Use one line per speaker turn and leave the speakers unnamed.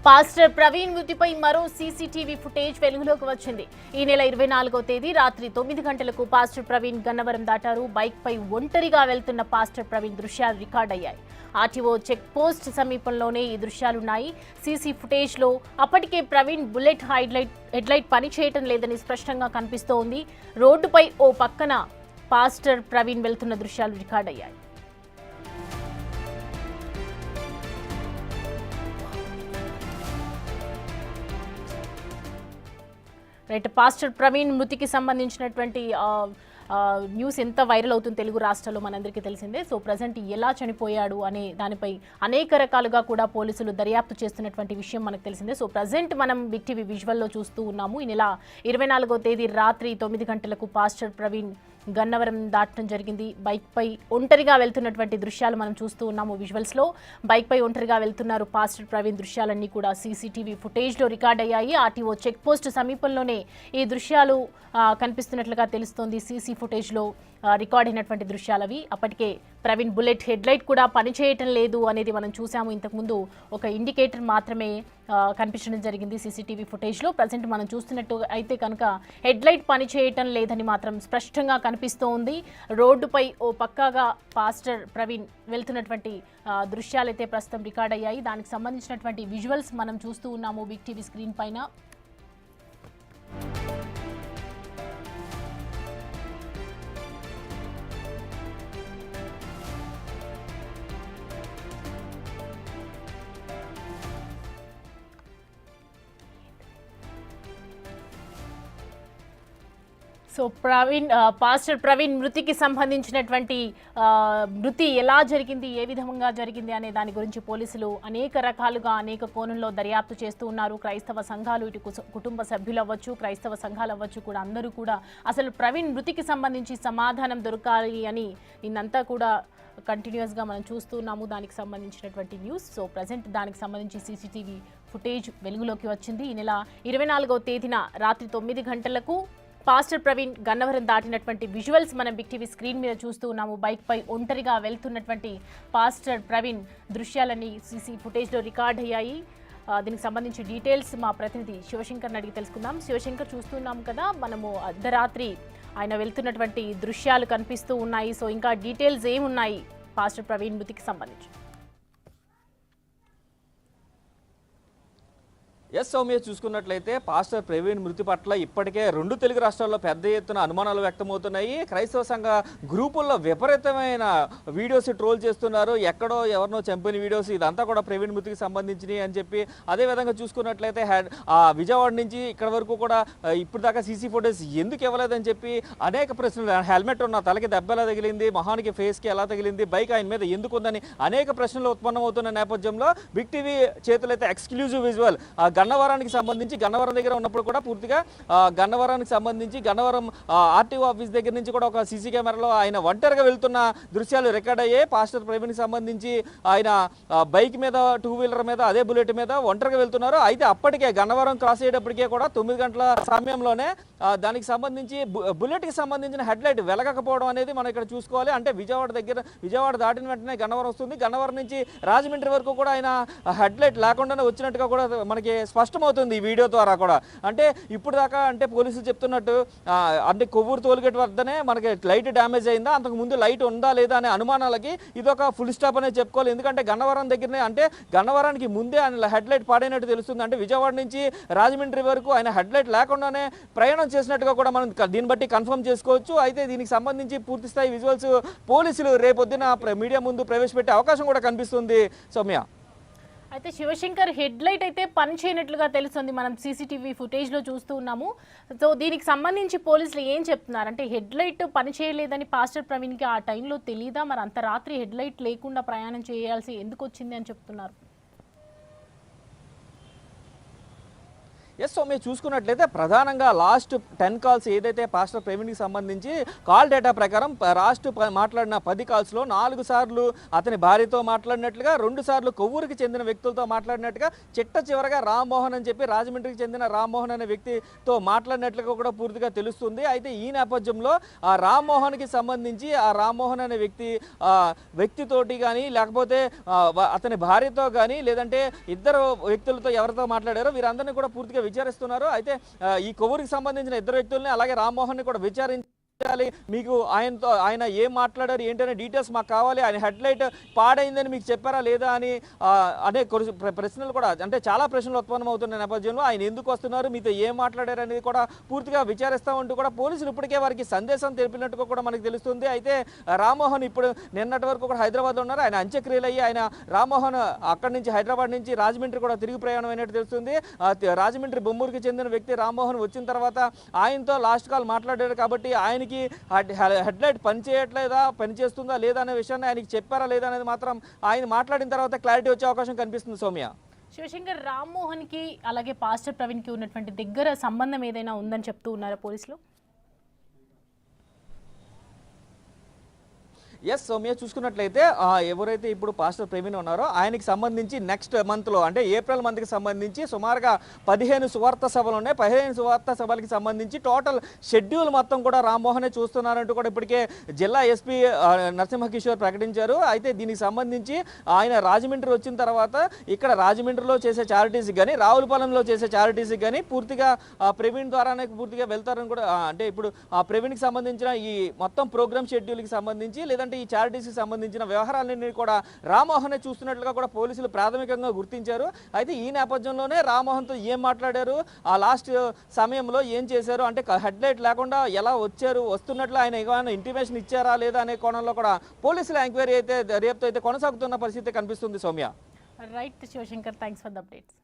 Pastor Praveen మృతిపై మరో CCTV footage వెలుగులోకి వచ్చింది. ఈ నెల 24వ తేదీ రాత్రి 9 గంటలకు పాస్టర్ ప్రవీణ్ గన్నవరం దాటారు. బైక్ పై ఒంటరిగా వెళ్తున్న పాస్టర్ ప్రవీణ్ దృశ్యాలు రికార్డయ్యాయి. ఆర్టీఓ చెక్ పోస్ట్ సమీపంలోనే ఈ దృశ్యాలున్నాయి. సీసీ ఫుటేజ్ లో అప్పటికే ప్రవీణ్ బుల్లెట్ హెడ్లైట్ పనిచేయటం లేదని స్పష్టంగా కనిపిస్తోంది. రోడ్డుపై ఓ పక్కన పాస్టర్ ప్రవీణ్ వెళ్తున్న దృశ్యాలు రికార్డయ్యాయి. రైట్, పాస్టర్ ప్రవీణ్ మృతికి సంబంధించినటువంటి న్యూస్ ఎంత వైరల్ అవుతుంది తెలుగు రాష్ట్రాల్లో మనందరికీ తెలిసిందే. సో ప్రజెంట్ ఎలా చనిపోయాడు అనే దానిపై అనేక రకాలుగా కూడా పోలీసులు దర్యాప్తు చేస్తున్నటువంటి విషయం మనకు తెలిసిందే. సో ప్రజెంట్ మనం బిగ్ టీవీ విజువల్లో చూస్తూ ఉన్నాము. ఈ నెల 24వ తేదీ రాత్రి 9 గంటలకు పాస్టర్ ప్రవీణ్ గన్నవరం దాటడం జరిగింది. బైక్ పై ఒంటరిగా వెళ్తున్నటువంటి దృశ్యాలు మనం చూస్తూ ఉన్నాము. విజువల్స్ లో బైక్ పై ఒంటరిగా వెళ్తున్నారు పాస్టర్ ప్రవీణ్. దృశ్యాలన్నీ కూడా సీసీటీవీ ఫుటేజ్ లో రికార్డ్ అయ్యాయి. ఆర్టీఓ చెక్ పోస్ట్ సమీపంలోనే ఈ దృశ్యాలు కనిపిస్తున్నట్లుగా తెలుస్తోంది. సీసీ ఫుటేజ్ లో రికార్డ్ అయినటువంటి దృశ్యాలవి. అప్పటికే ప్రవీణ్ బుల్లెట్ హెడ్లైట్ కూడా పనిచేయటం లేదు అనేది మనం చూసాము. ఇంతకుముందు ఒక ఇండికేటర్ మాత్రమే కనిపించడం జరిగింది సీసీటీవీ ఫుటేజ్లో. ప్రజెంట్ మనం చూస్తున్నట్టు అయితే కనుక హెడ్లైట్ పనిచేయటం లేదని మాత్రం స్పష్టంగా కనిపిస్తోంది. రోడ్డుపై ఓ పక్కాగా పాస్టర్ ప్రవీణ్ వెళ్తున్నటువంటి దృశ్యాలైతే ప్రస్తుతం రికార్డ్ అయ్యాయి. దానికి సంబంధించినటువంటి విజువల్స్ మనం చూస్తూ ఉన్నాము బిగ్ టీవీ స్క్రీన్ పైన. సో పాస్టర్ ప్రవీణ్ మృతికి సంబంధించినటువంటి మృతి ఎలా జరిగింది, ఏ విధంగా జరిగింది అనే దాని గురించి పోలీసులు అనేక రకాలుగా అనేక కోణంలో దర్యాప్తు చేస్తూ ఉన్నారు. క్రైస్తవ సంఘాలు, ఇటు కుటుంబ సభ్యులు అవ్వచ్చు, క్రైస్తవ సంఘాలు అవ్వచ్చు కూడా అందరూ కూడా అసలు ప్రవీణ్ మృతికి సంబంధించి సమాధానం దొరకాలి అని నిన్నంతా కూడా కంటిన్యూస్గా మనం చూస్తున్నాము దానికి సంబంధించినటువంటి న్యూస్. సో ప్రజెంట్ దానికి సంబంధించి సీసీటీవీ ఫుటేజ్ వెలుగులోకి వచ్చింది. ఈ నెల 24వ తేదీన రాత్రి 9 గంటలకు పాస్టర్ ప్రవీణ్ గన్నవరం దాటినటువంటి విజువల్స్ మనం బిగ్ టీవీ స్క్రీన్ మీద చూస్తూ ఉన్నాము. బైక్ పై ఒంటరిగా వెళ్తున్నటువంటి పాస్టర్ ప్రవీణ్ దృశ్యాలన్నీ సీసీ ఫుటేజ్లో రికార్డ్ అయ్యాయి. దీనికి సంబంధించి డీటెయిల్స్ మా ప్రతినిధి శివశంకర్ని అడిగి తెలుసుకుందాం. శివశంకర్, చూస్తున్నాం కదా మనము అర్ధరాత్రి ఆయన వెళ్తున్నటువంటి దృశ్యాలు కనిపిస్తూ ఉన్నాయి. సో ఇంకా డీటెయిల్స్ ఏమున్నాయి పాస్టర్ ప్రవీణ్ మృతికి సంబంధించి?
సౌమ్య, చూసుకున్నట్లయితే పాస్టర్ ప్రవీణ్ మృతి పట్ల ఇప్పటికే 2 తెలుగు రాష్ట్రాల్లో పెద్ద ఎత్తున అనుమానాలు వ్యక్తమవుతున్నాయి. క్రైస్తవ సంఘ గ్రూపుల్లో విపరీతమైన వీడియోస్ ట్రోల్ చేస్తున్నారు. ఎక్కడో ఎవరినో చంపిన వీడియోస్, ఇదంతా కూడా ప్రవీణ్ మృతికి సంబంధించినవి అని చెప్పి. అదేవిధంగా చూసుకున్నట్లయితే విజయవాడ నుంచి ఇక్కడ వరకు కూడా ఇప్పుడు దాకా సీసీ ఫుటేజ్ ఎందుకు ఇవ్వలేదని చెప్పి అనేక ప్రశ్నలు. హెల్మెట్ ఉన్న తలకి దెబ్బ ఎలా తగిలింది, మొహానికి ఫేస్కి ఎలా తగిలింది, బైక్ ఆయన మీద ఎందుకు ఉందని అనేక ప్రశ్నలు ఉత్పన్నమవుతున్న నేపథ్యంలో బిగ్ టీవీ చేతులు అయితే ఎక్స్క్లూజివ్ విజువల్ గన్నవరానికి సంబంధించి, గన్నవరం దగ్గర ఉన్నప్పుడు కూడా పూర్తిగా గన్నవరానికి సంబంధించి గన్నవరం ఆర్టీఓ ఆఫీస్ దగ్గర నుంచి కూడా ఒక సీసీ కెమెరాలో ఆయన ఒంటరిగా వెళ్తున్న దృశ్యాలు రికార్డ్ అయ్యాయి. పాస్టర్ ప్రవీణ్కి సంబంధించి ఆయన బైక్ మీద, 2 వీలర్ మీద, అదే బుల్లెట్ మీద ఒంటరిగా వెళ్తున్నారు. అయితే అప్పటికే గన్నవరం క్రాస్ అయ్యేటప్పటికే కూడా 9 గంటల సమయంలోనే దానికి సంబంధించి బుల్లెట్కి సంబంధించిన హెడ్లైట్ వెలగకపోవడం అనేది మనం ఇక్కడ చూసుకోవాలి. అంటే విజయవాడ దాటిన వెంటనే గన్నవరం వస్తుంది. గన్నవరం నుంచి రాజమండ్రి వరకు కూడా ఆయన హెడ్లైట్ లేకుండానే వచ్చినట్టుగా కూడా మనకి స్పష్టమవుతుంది ఈ వీడియో ద్వారా కూడా. అంటే ఇప్పుడు దాకా అంటే పోలీసులు చెప్తున్నట్టు అంటే కొవ్వూరు టోల్గేట్ వద్దనే మనకి లైట్ డ్యామేజ్ అయిందా, అంతకు ముందు లైట్ ఉందా లేదా అనే అనుమానాలకి ఇదొక ఫుల్ స్టాప్ అనేది చెప్పుకోవాలి. ఎందుకంటే గన్నవరం దగ్గరనే, అంటే గన్నవరానికి ముందే ఆయన హెడ్లైట్ పాడైనట్టు తెలుస్తుంది. అంటే విజయవాడ నుంచి రాజమండ్రి వరకు ఆయన హెడ్లైట్ లేకుండానే ప్రయాణం చేసినట్టుగా కూడా మనం దీన్ని బట్టి కన్ఫర్మ్ చేసుకోవచ్చు. అయితే దీనికి సంబంధించి పూర్తిస్థాయి విజువల్స్ పోలీసులు రేపొద్దున మీడియా ముందు ప్రవేశపెట్టే అవకాశం కూడా కనిపిస్తుంది. సౌమ్య,
అయితే శివశంకర్, హెడ్లైట్ అయితే పని చేయనట్లుగా తెలుస్తుంది, మనం సీసీటీవీ ఫుటేజ్లో చూస్తూ ఉన్నాము. సో దీనికి సంబంధించి పోలీసులు ఏం చెప్తున్నారు అంటే హెడ్లైట్ పని చేయలేదని పాస్టర్ ప్రవీణ్కి ఆ టైంలో తెలీదా? మరి అంత రాత్రి హెడ్లైట్ లేకుండా ప్రయాణం చేయాల్సి ఎందుకు వచ్చింది అని చెప్తున్నారు?
ఎస్ సో మీరు చూసుకున్నట్లయితే ప్రధానంగా లాస్ట్ 10 కాల్స్ ఏదైతే పాస్టర్ ప్రవీణ్కి సంబంధించి కాల్ డేటా ప్రకారం మాట్లాడిన 10 కాల్స్లో 4 సార్లు అతని భార్యతో మాట్లాడినట్లుగా 2 సార్లు కొవ్వూరుకి చెందిన వ్యక్తులతో మాట్లాడినట్టుగా చివరగా రామ్మోహన్ అని చెప్పి రాజమండ్రికి చెందిన రామ్మోహన్ అనే వ్యక్తితో మాట్లాడినట్లుగా కూడా పూర్తిగా తెలుస్తుంది. అయితే ఈ నేపథ్యంలో ఆ రామ్మోహన్కి సంబంధించి ఆ రామ్మోహన్ అనే వ్యక్తితోటి కానీ లేకపోతే అతని భార్యతో కానీ లేదంటే ఇద్దరు వ్యక్తులతో ఎవరితో మాట్లాడారో వీరందరినీ కూడా పూర్తిగా విచారిస్తున్నారు. అయితే ఈ కొవ్వూరికి సంబంధించిన ఇద్దరు వ్యక్తుల్ని అలాగే రామ్మోహన్ కూడా విచారించాలి. మీకు ఆయన ఏం మాట్లాడారు ఏంటనే డీటెయిల్స్ మాకు కావాలి, ఆయన హెడ్లైట్ పాడైందని మీకు చెప్పారా లేదా అని అనే ప్రశ్నలు కూడా అంటే చాలా ప్రశ్నలు ఉత్పన్నం అవుతున్న నేపథ్యంలో ఆయన ఎందుకు వస్తున్నారు, మీతో ఏం మాట్లాడారు అనేది కూడా పూర్తిగా విచారిస్తామంటూ కూడా పోలీసులు ఇప్పటికే వారికి సందేశం తెలిపినట్టుగా కూడా మనకు తెలుస్తుంది. అయితే రామ్మోహన్ ఇప్పుడు నిన్నటి వరకు కూడా హైదరాబాద్లో ఉన్నారు. ఆయన అంత్యక్రియలు అయ్యి ఆయన రామ్మోహన్ అక్కడి నుంచి హైదరాబాద్ నుంచి రాజమండ్రి కూడా తిరిగి ప్రయాణం అయినట్టు తెలుస్తుంది. రాజమండ్రి బొమ్మూరుకి చెందిన వ్యక్తి రామ్మోహన్ వచ్చిన తర్వాత ఆయనతో లాస్ట్ కాల్ మాట్లాడారు కాబట్టి ఆయనకి హెడ్లైట్ పనిచేస్తుందా లేదా అనే విషయాన్ని ఆయనకి చెప్పారా లేదా అనేది మాత్రం ఆయన మాట్లాడిన తర్వాత క్లారిటీ వచ్చే అవకాశం కనిపిస్తుంది. సౌమ్య,
శివశంకర్, రామ్మోహన్ కి అలాగే పాస్టర్ ప్రవీణ్ కి ఉన్నటువంటి దగ్గర సంబంధం ఏదైనా ఉందని చెప్తూ ఉన్నారా పోలీసులు?
ఎస్ సౌమ్య, చూసుకున్నట్లయితే ఎవరైతే ఇప్పుడు పాస్టర్ ప్రవీణ్ ఉన్నారో ఆయనకి సంబంధించి నెక్స్ట్ మంత్లో అంటే ఏప్రిల్ మంత్కి సంబంధించి సుమారుగా 15 సువార్త సభలు ఉన్నాయి. 15 సువార్త సభలకి సంబంధించి టోటల్ షెడ్యూల్ మొత్తం కూడా రామ్మోహనే చూస్తున్నారంటూ కూడా ఇప్పటికే జిల్లా ఎస్పీ నరసింహకిషోర్ ప్రకటించారు. అయితే దీనికి సంబంధించి ఆయన రాజమండ్రి వచ్చిన తర్వాత ఇక్కడ రాజమండ్రిలో చేసే చారిటీస్కి కానీ రావులపాలెంలో చేసే చారిటీస్కి కానీ పూర్తిగా ప్రవీణ్ ద్వారానే పూర్తిగా వెళ్తారని కూడా అంటే ఇప్పుడు ప్రవీణ్కి సంబంధించిన ఈ మొత్తం ప్రోగ్రామ్ షెడ్యూల్కి సంబంధించి లేదంటే ఈ చారిటీస్కి సంబంధించిన వ్యవహారాలన్నీ కూడా రామ్మోహనే చూస్తున్నట్లుగా కూడా పోలీసులు ప్రాథమికంగా గుర్తించారు. అయితే ఈ నేపథ్యంలోనే రామ్మోహన్తో ఏం మాట్లాడారు, ఆ లాస్ట్ సమయంలో ఏం చేశారు అంటే హెడ్లైట్ లేకుండా ఎలా వస్తున్నట్లు ఆయన ఏమైనా ఇంటిమేషన్ ఇచ్చారా లేదా అనే కోణంలో కూడా పోలీసుల ఎంక్వైరీ అయితే రేపుతో అయితే కొనసాగుతున్న పరిస్థితి కనిపిస్తుంది. Soumya,
right Shivashankar, thanks for the updates.